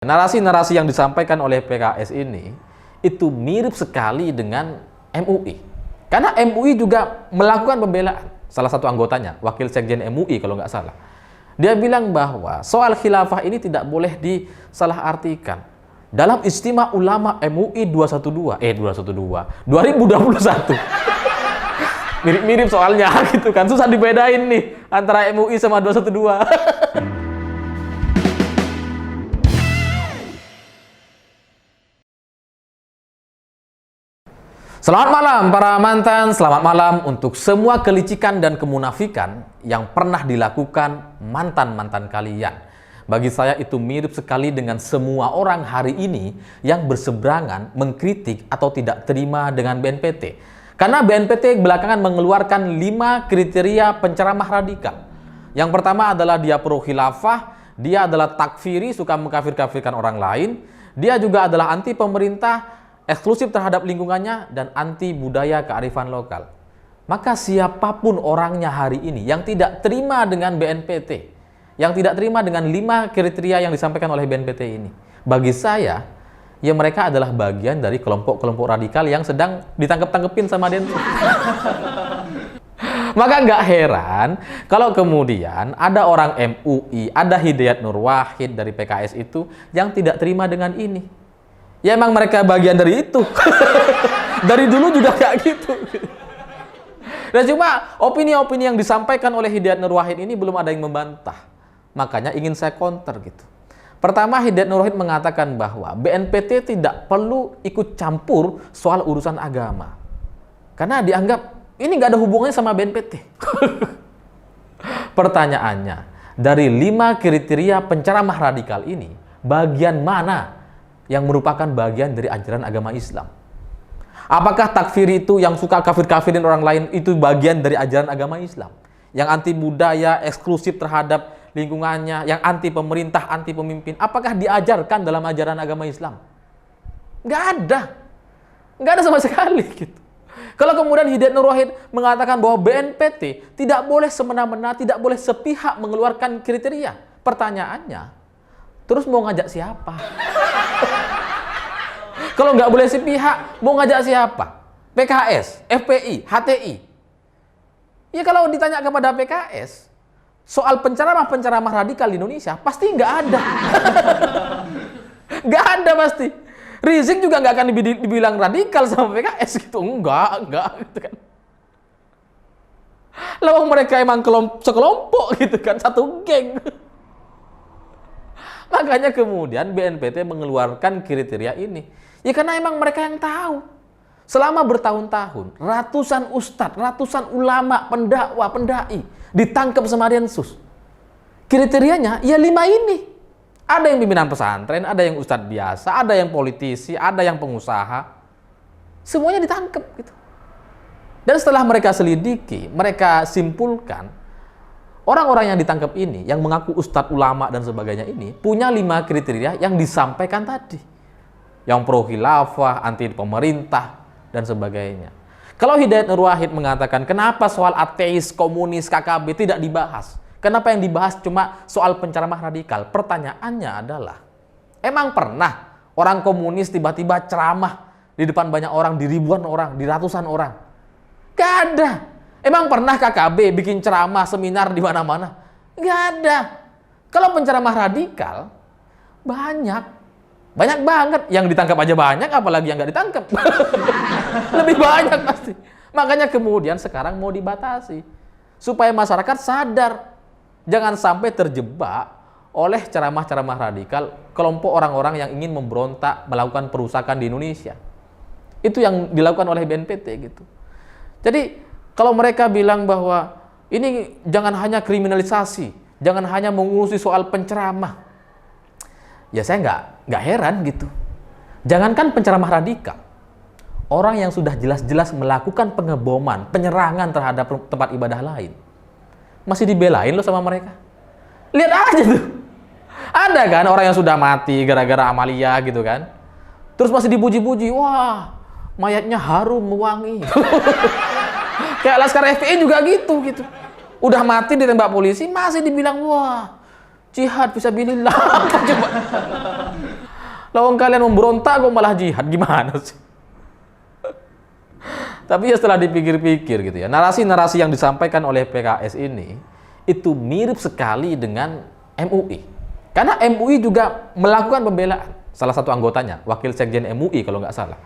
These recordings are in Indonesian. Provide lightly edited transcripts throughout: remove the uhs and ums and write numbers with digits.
Narasi-narasi yang disampaikan oleh PKS ini itu mirip sekali dengan MUI. Karena MUI juga melakukan pembelaan. Salah satu anggotanya, Wakil Sekjen MUI kalau nggak salah. Dia bilang bahwa soal khilafah ini tidak boleh disalahartikan. Dalam Istimewa Ulama MUI 2021. Mirip-mirip soalnya gitu kan. Susah dibedain nih antara MUI sama 212. Selamat malam para mantan, selamat malam untuk semua kelicikan dan kemunafikan yang pernah dilakukan mantan-mantan kalian. Bagi saya itu mirip sekali dengan semua orang hari ini yang berseberangan, mengkritik atau tidak terima dengan BNPT. Karena BNPT belakangan mengeluarkan 5 kriteria penceramah radikal. Yang pertama adalah dia pro khilafah, dia adalah takfiri, suka mengkafir-kafirkan orang lain, dia juga adalah anti pemerintah, eksklusif terhadap lingkungannya, dan anti budaya kearifan lokal. Maka siapapun orangnya hari ini yang tidak terima dengan BNPT, yang tidak terima dengan 5 kriteria yang disampaikan oleh BNPT ini, bagi saya, ya mereka adalah bagian dari kelompok-kelompok radikal yang sedang ditangkep-tangkepin sama Densus. Maka nggak heran kalau kemudian ada orang MUI, ada Hidayat Nur Wahid dari PKS itu yang tidak terima dengan ini. Ya emang mereka bagian dari itu. Dari dulu juga kayak gitu. Dan cuma opini-opini yang disampaikan oleh Hidayat Nur Wahid ini belum ada yang membantah. Makanya ingin saya counter gitu. Pertama, Hidayat Nur Wahid mengatakan bahwa BNPT tidak perlu ikut campur soal urusan agama. Karena dianggap ini nggak ada hubungannya sama BNPT. Pertanyaannya, dari 5 kriteria penceramah radikal ini, bagian mana yang merupakan bagian dari ajaran agama Islam? Apakah takfir itu yang suka kafir-kafirin orang lain itu bagian dari ajaran agama Islam? Yang anti budaya, eksklusif terhadap lingkungannya, yang anti pemerintah, anti pemimpin, apakah diajarkan dalam ajaran agama Islam? Nggak ada. Nggak ada sama sekali gitu. Kalau kemudian Hidayat Nur Wahid mengatakan bahwa BNPT tidak boleh semena-mena, tidak boleh sepihak mengeluarkan kriteria, pertanyaannya, terus mau ngajak siapa? Kalau nggak boleh sepihak, mau ngajak siapa? PKS, FPI, HTI. Ya kalau ditanya kepada PKS, soal penceramah-penceramah radikal di Indonesia, pasti nggak ada. Nggak ada pasti. Rizik juga nggak akan dibilang radikal sama PKS gitu. Enggak gitu kan. Lalu mereka emang sekelompok gitu kan, satu geng. Makanya kemudian BNPT mengeluarkan kriteria ini. Ya karena emang mereka yang tahu. Selama bertahun-tahun, ratusan ustadz, ratusan ulama, pendakwa, pendai ditangkap sama Densus. Kriterianya ya 5 ini. Ada yang pimpinan pesantren, ada yang ustadz biasa, ada yang politisi, ada yang pengusaha. Semuanya ditangkap gitu. Dan setelah mereka selidiki, mereka simpulkan, orang-orang yang ditangkap ini, yang mengaku ustadz, ulama, dan sebagainya ini, punya 5 kriteria yang disampaikan tadi. Yang pro khilafah, anti pemerintah, dan sebagainya. Kalau Hidayat Nur Wahid mengatakan, kenapa soal ateis, komunis, KKB tidak dibahas? Kenapa yang dibahas cuma soal penceramah radikal? Pertanyaannya adalah, emang pernah orang komunis tiba-tiba ceramah di depan banyak orang, di ribuan orang, di ratusan orang? Gak ada. Emang pernah KKB bikin ceramah, seminar di mana-mana? Gak ada. Kalau penceramah radikal, banyak banget. Yang ditangkap aja banyak, apalagi yang nggak ditangkap. Lebih banyak pasti. Makanya kemudian sekarang mau dibatasi. Supaya masyarakat sadar. Jangan sampai terjebak oleh ceramah-ceramah radikal kelompok orang-orang yang ingin memberontak, melakukan perusakan di Indonesia. Itu yang dilakukan oleh BNPT gitu. Jadi kalau mereka bilang bahwa ini jangan hanya kriminalisasi, jangan hanya mengurusi soal penceramah, ya saya nggak heran gitu. Jangankan penceramah radikal, orang yang sudah jelas-jelas melakukan pengeboman, penyerangan terhadap tempat ibadah lain, masih dibelain loh sama mereka. Lihat aja tuh. Ada kan orang yang sudah mati gara-gara amalia gitu kan, terus masih dipuji-puji, wah mayatnya harum wangi. Kayak Laskar FPI juga gitu. Udah mati ditembak polisi, masih dibilang wah jihad fisabilillah. Coba. Lawang kalian memberontak kok malah jihad, gimana sih? Tapi ya setelah dipikir-pikir gitu ya, narasi-narasi yang disampaikan oleh PKS ini itu mirip sekali dengan MUI. Karena MUI juga melakukan pembelaan. Salah satu anggotanya, wakil sekjen MUI kalau nggak salah.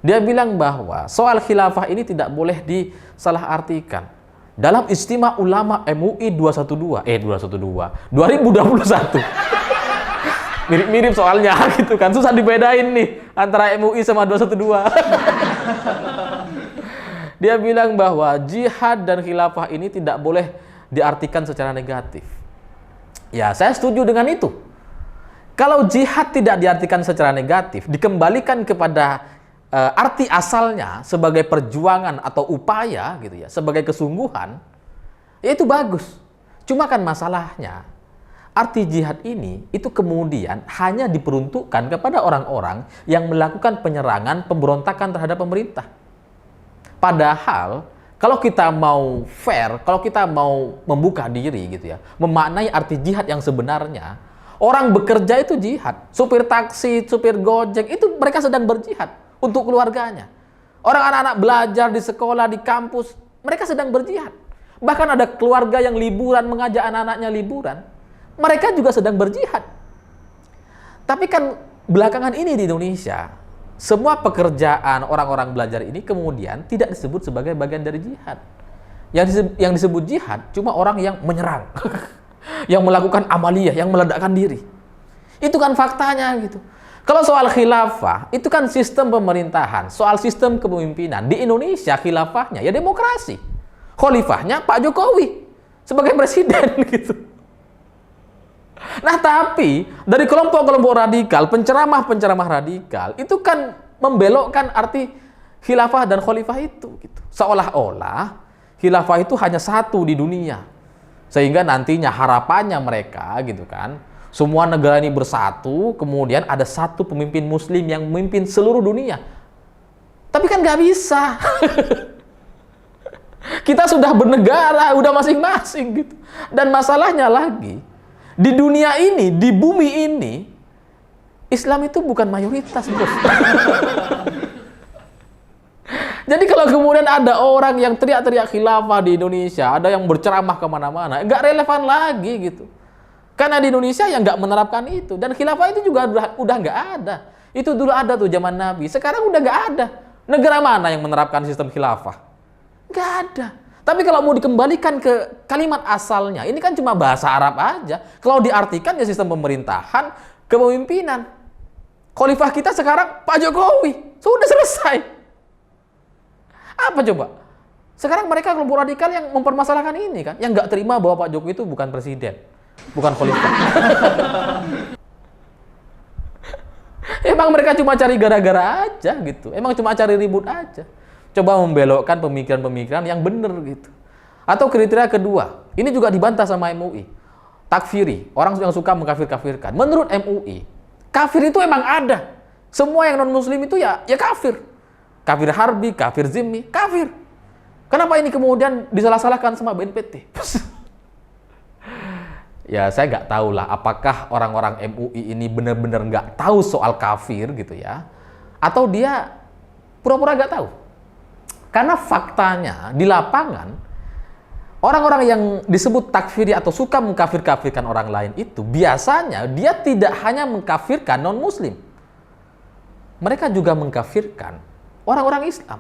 Dia bilang bahwa soal khilafah ini tidak boleh disalahartikan. Dalam Istimewa Ulama MUI 2021. Mirip-mirip soalnya gitu kan. Susah dibedain nih antara MUI sama 212. Dia bilang bahwa jihad dan khilafah ini tidak boleh diartikan secara negatif. Ya, saya setuju dengan itu. Kalau jihad tidak diartikan secara negatif, dikembalikan kepada arti asalnya sebagai perjuangan atau upaya gitu ya, sebagai kesungguhan, ya itu bagus. Cuma kan masalahnya, arti jihad ini itu kemudian hanya diperuntukkan kepada orang-orang yang melakukan penyerangan, pemberontakan terhadap pemerintah. Padahal kalau kita mau fair, kalau kita mau membuka diri gitu ya, memaknai arti jihad yang sebenarnya, orang bekerja itu jihad. Supir taksi, supir gojek, itu mereka sedang berjihad untuk keluarganya. Orang anak-anak belajar di sekolah, di kampus, mereka sedang berjihad. Bahkan ada keluarga yang liburan, mengajak anak-anaknya liburan, mereka juga sedang berjihad. Tapi kan belakangan ini di Indonesia, semua pekerjaan orang-orang belajar ini kemudian tidak disebut sebagai bagian dari jihad. Yang disebut jihad cuma orang yang menyerang, yang melakukan amaliyah, yang meledakkan diri. Itu kan faktanya gitu. Kalau soal khilafah, itu kan sistem pemerintahan, soal sistem kepemimpinan. Di Indonesia khilafahnya ya demokrasi. Khalifahnya Pak Jokowi sebagai presiden gitu. Nah, tapi dari kelompok-kelompok radikal, penceramah-penceramah radikal itu kan membelokkan arti khilafah dan khalifah itu gitu. Seolah-olah khilafah itu hanya satu di dunia. Sehingga nantinya harapannya mereka gitu kan, semua negara ini bersatu, kemudian ada satu pemimpin muslim yang memimpin seluruh dunia. Tapi kan nggak bisa. Kita sudah bernegara, udah masing-masing gitu. Dan masalahnya lagi, di dunia ini, di bumi ini, Islam itu bukan mayoritas, bos. Jadi kalau kemudian ada orang yang teriak-teriak khilafah di Indonesia, ada yang berceramah kemana-mana, nggak relevan lagi gitu. Karena di Indonesia yang nggak menerapkan itu. Dan khilafah itu juga udah nggak ada. Itu dulu ada tuh zaman Nabi, sekarang udah nggak ada. Negara mana yang menerapkan sistem khilafah? Nggak ada. Tapi kalau mau dikembalikan ke kalimat asalnya, ini kan cuma bahasa Arab aja. Kalau diartikan ya sistem pemerintahan, kepemimpinan. Khalifah kita sekarang Pak Jokowi. Sudah selesai. Apa coba? Sekarang mereka kelompok radikal yang mempermasalahkan ini kan, yang nggak terima bahwa Pak Jokowi itu bukan presiden, bukan khalifah. Emang mereka cuma cari gara-gara aja gitu. Emang cuma cari ribut aja. Coba membelokkan pemikiran-pemikiran yang benar gitu. Atau kriteria kedua, ini juga dibantah sama MUI. Takfiri, orang yang suka mengkafir-kafirkan. Menurut MUI, kafir itu emang ada. Semua yang non-muslim itu ya kafir. Kafir harbi, kafir zimmi, kafir. Kenapa ini kemudian disalah-salahkan sama BNPT? Ya saya nggak tahu lah apakah orang-orang MUI ini benar-benar nggak tahu soal kafir gitu ya. Atau dia pura-pura nggak tahu. Karena faktanya di lapangan, orang-orang yang disebut takfiri atau suka mengkafir-kafirkan orang lain itu biasanya dia tidak hanya mengkafirkan non-muslim. Mereka juga mengkafirkan orang-orang Islam.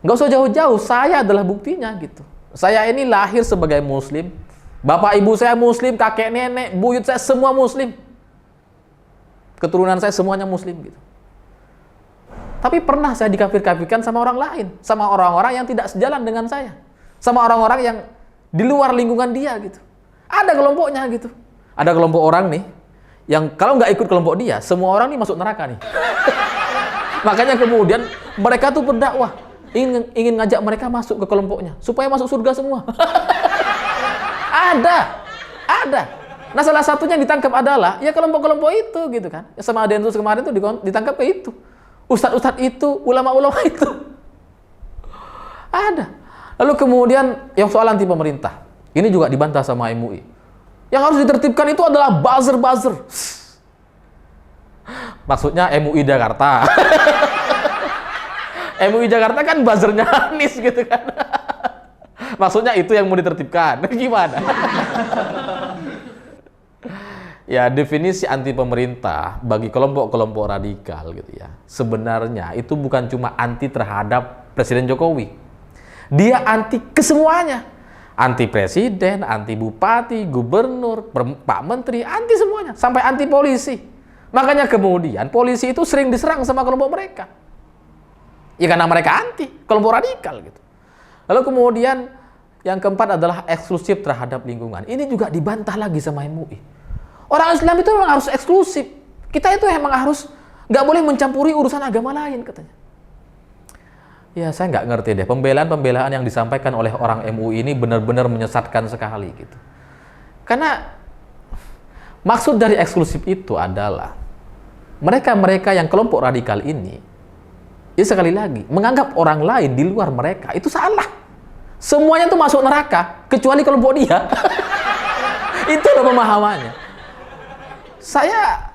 Nggak usah jauh-jauh, saya adalah buktinya gitu. Saya ini lahir sebagai muslim, bapak ibu saya muslim, kakek nenek, buyut saya semua muslim. Keturunan saya semuanya muslim gitu. Tapi pernah saya dikafir-kafirkan sama orang lain, sama orang-orang yang tidak sejalan dengan saya, sama orang-orang yang di luar lingkungan dia gitu. Ada kelompoknya gitu. Ada kelompok orang nih, yang kalau nggak ikut kelompok dia, semua orang nih masuk neraka nih. Makanya kemudian mereka tuh berdakwah, ingin ngajak mereka masuk ke kelompoknya, supaya masuk surga semua. Ada. Nah salah satunya yang ditangkap adalah ya kelompok-kelompok itu gitu kan. Sama Adensus kemarin tuh ditangkap ke itu. Ustadz-ustadz itu, ulama-ulama itu. Ada. Lalu kemudian yang soal anti pemerintah. Ini juga dibantah sama MUI. Yang harus ditertibkan itu adalah buzzer-buzzer. Maksudnya MUI Jakarta. MUI Jakarta kan buzzernya Anies gitu kan. Maksudnya itu yang mau ditertibkan. Gimana? Ya, definisi anti pemerintah bagi kelompok-kelompok radikal gitu ya. Sebenarnya itu bukan cuma anti terhadap Presiden Jokowi. Dia anti kesemuanya. Anti presiden, anti bupati, gubernur, Pak Menteri, anti semuanya. Sampai anti polisi. Makanya kemudian polisi itu sering diserang sama kelompok mereka. Ya karena mereka anti, kelompok radikal gitu. Lalu kemudian yang keempat adalah eksklusif terhadap lingkungan. Ini juga dibantah lagi sama MUI. Orang Islam itu memang harus eksklusif. Kita itu emang harus nggak boleh mencampuri urusan agama lain katanya. Ya saya nggak ngerti deh, pembelaan-pembelaan yang disampaikan oleh orang MUI ini benar-benar menyesatkan sekali gitu. Karena maksud dari eksklusif itu adalah mereka-mereka yang kelompok radikal ini, ya sekali lagi, menganggap orang lain di luar mereka itu salah. Semuanya itu masuk neraka, kecuali kelompok dia. Itu loh pemahamannya. Saya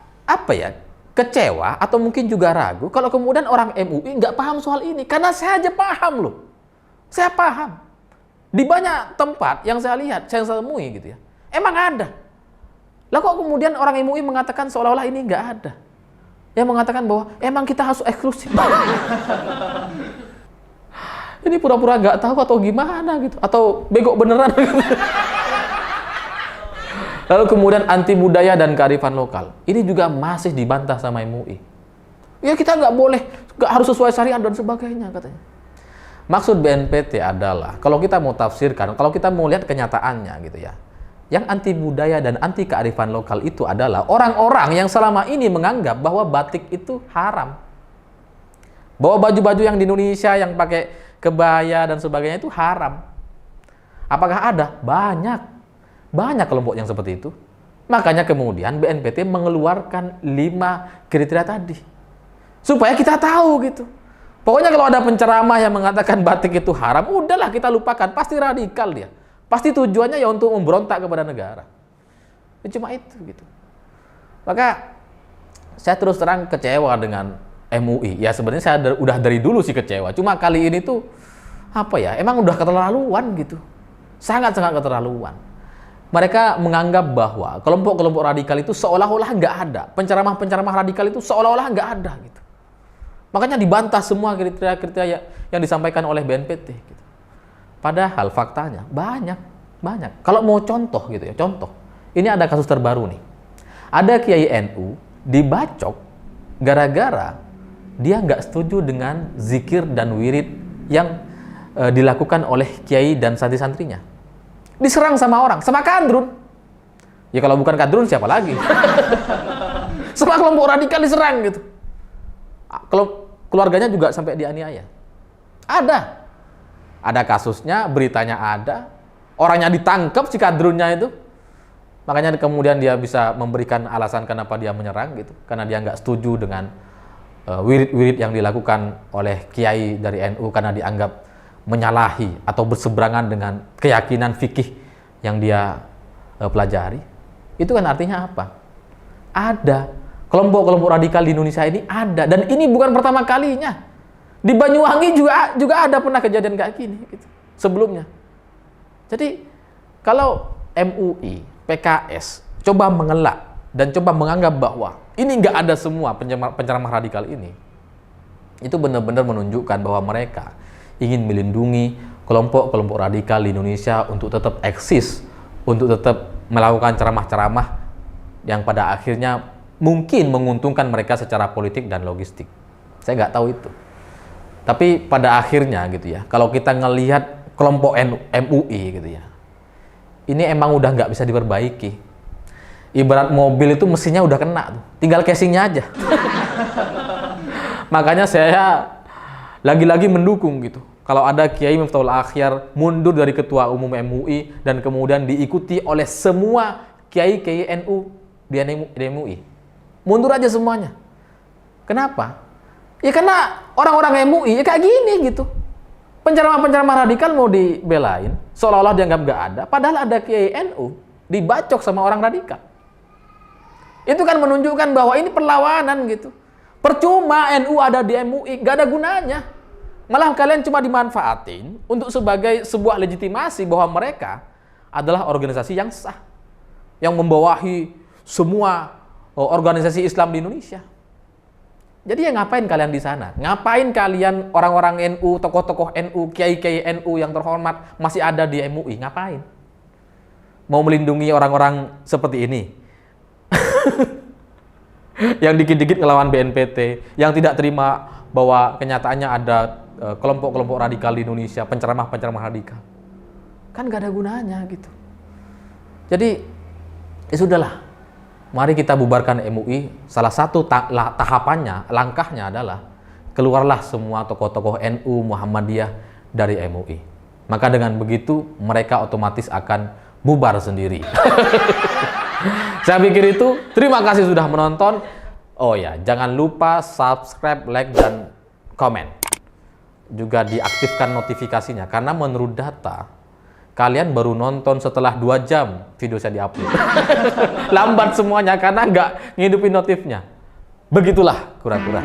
kecewa atau mungkin juga ragu kalau kemudian orang MUI nggak paham soal ini, karena saya aja paham loh. Saya paham di banyak tempat yang saya lihat, saya temui gitu ya, emang ada. Lah kok kemudian orang MUI mengatakan seolah-olah ini nggak ada, yang mengatakan bahwa emang kita harus eksklusif. Ini pura-pura nggak tahu atau gimana gitu, atau bego beneran gitu. Lalu kemudian anti budaya dan kearifan lokal. Ini juga masih dibantah sama MUI. Ya kita nggak boleh, nggak harus sesuai syariat dan sebagainya katanya. Maksud BNPT adalah, kalau kita mau tafsirkan, kalau kita mau lihat kenyataannya gitu ya, yang anti budaya dan anti kearifan lokal itu adalah orang-orang yang selama ini menganggap bahwa batik itu haram. Bahwa baju-baju yang di Indonesia yang pakai kebaya dan sebagainya itu haram. Apakah ada? Banyak. Banyak kelompok yang seperti itu. Makanya kemudian BNPT mengeluarkan 5 kriteria tadi. Supaya kita tahu gitu. Pokoknya kalau ada penceramah yang mengatakan batik itu haram, udahlah kita lupakan. Pasti radikal dia. Pasti tujuannya ya untuk memberontak kepada negara. Ya cuma itu gitu. Maka saya terus terang kecewa dengan MUI. Ya sebenarnya saya udah dari dulu sih kecewa. Cuma kali ini tuh emang udah keterlaluan gitu. Sangat-sangat keterlaluan. Mereka menganggap bahwa kelompok-kelompok radikal itu seolah-olah nggak ada. Penceramah-penceramah radikal itu seolah-olah nggak ada gitu. Makanya dibantah semua kriteria-kriteria yang disampaikan oleh BNPT gitu. Padahal faktanya banyak. Kalau mau contoh gitu ya, contoh. Ini ada kasus terbaru nih. Ada Kiai NU dibacok gara-gara dia nggak setuju dengan zikir dan wirid yang dilakukan oleh Kiai dan santri-santrinya. Diserang sama orang, sama kadrun. Ya kalau bukan kadrun siapa lagi? Sama kelompok radikal diserang gitu. Kalau keluarganya juga sampai dianiaya. Ada kasusnya, beritanya ada. Orangnya ditangkap si kadrunnya itu. Makanya kemudian dia bisa memberikan alasan kenapa dia menyerang gitu. Karena dia nggak setuju dengan wirid-wirid yang dilakukan oleh kiai dari NU karena dianggap menyalahi atau berseberangan dengan keyakinan fikih yang dia pelajari. Itu kan artinya apa? Ada kelompok-kelompok radikal di Indonesia ini ada, dan ini bukan pertama kalinya. Di Banyuwangi juga ada pernah kejadian kayak gini gitu, sebelumnya. Jadi kalau MUI, PKS coba mengelak dan coba menganggap bahwa ini nggak ada semua penceramah radikal ini, itu benar-benar menunjukkan bahwa mereka ingin melindungi kelompok-kelompok radikal di Indonesia untuk tetap eksis, untuk tetap melakukan ceramah-ceramah yang pada akhirnya mungkin menguntungkan mereka secara politik dan logistik. Saya nggak tahu itu. Tapi pada akhirnya gitu ya, kalau kita ngelihat kelompok MUI gitu ya, ini emang udah nggak bisa diperbaiki. Ibarat mobil itu mesinnya udah kena tuh, tinggal casingnya aja. Makanya saya lagi-lagi mendukung gitu. Kalau ada Kiai Miftahul Akhyar mundur dari ketua umum MUI dan kemudian diikuti oleh semua kiai-kiai NU di MUI. Mundur aja semuanya. Kenapa? Ya karena orang-orang MUI ya kayak gini gitu. Penceramah-penceramah radikal mau dibelain, seolah-olah dianggap nggak ada, padahal ada kiai NU dibacok sama orang radikal. Itu kan menunjukkan bahwa ini perlawanan gitu. Percuma NU ada di MUI, gak ada gunanya. Malah kalian cuma dimanfaatin untuk sebagai sebuah legitimasi bahwa mereka adalah organisasi yang sah, yang membawahi semua organisasi Islam di Indonesia. Jadi ya ngapain kalian di sana? Ngapain kalian orang-orang NU, tokoh-tokoh NU, kiai-kiai NU yang terhormat masih ada di MUI? Ngapain? Mau melindungi orang-orang seperti ini? Yang dikit-dikit ngelawan BNPT, yang tidak terima bahwa kenyataannya ada kelompok-kelompok radikal di Indonesia, penceramah-penceramah radikal. Kan gak ada gunanya gitu. Jadi, ya sudahlah. Mari kita bubarkan MUI. Salah satu tahapannya, langkahnya adalah keluarlah semua tokoh-tokoh NU Muhammadiyah dari MUI. Maka dengan begitu mereka otomatis akan bubar sendiri. Saya pikir itu. Terima kasih sudah menonton. Oh ya, jangan lupa subscribe, like, dan komen. Juga diaktifkan notifikasinya. Karena menurut data, kalian baru nonton setelah 2 jam video saya diupload. Lambat semuanya karena nggak ngidupin notifnya. Begitulah kura-kura.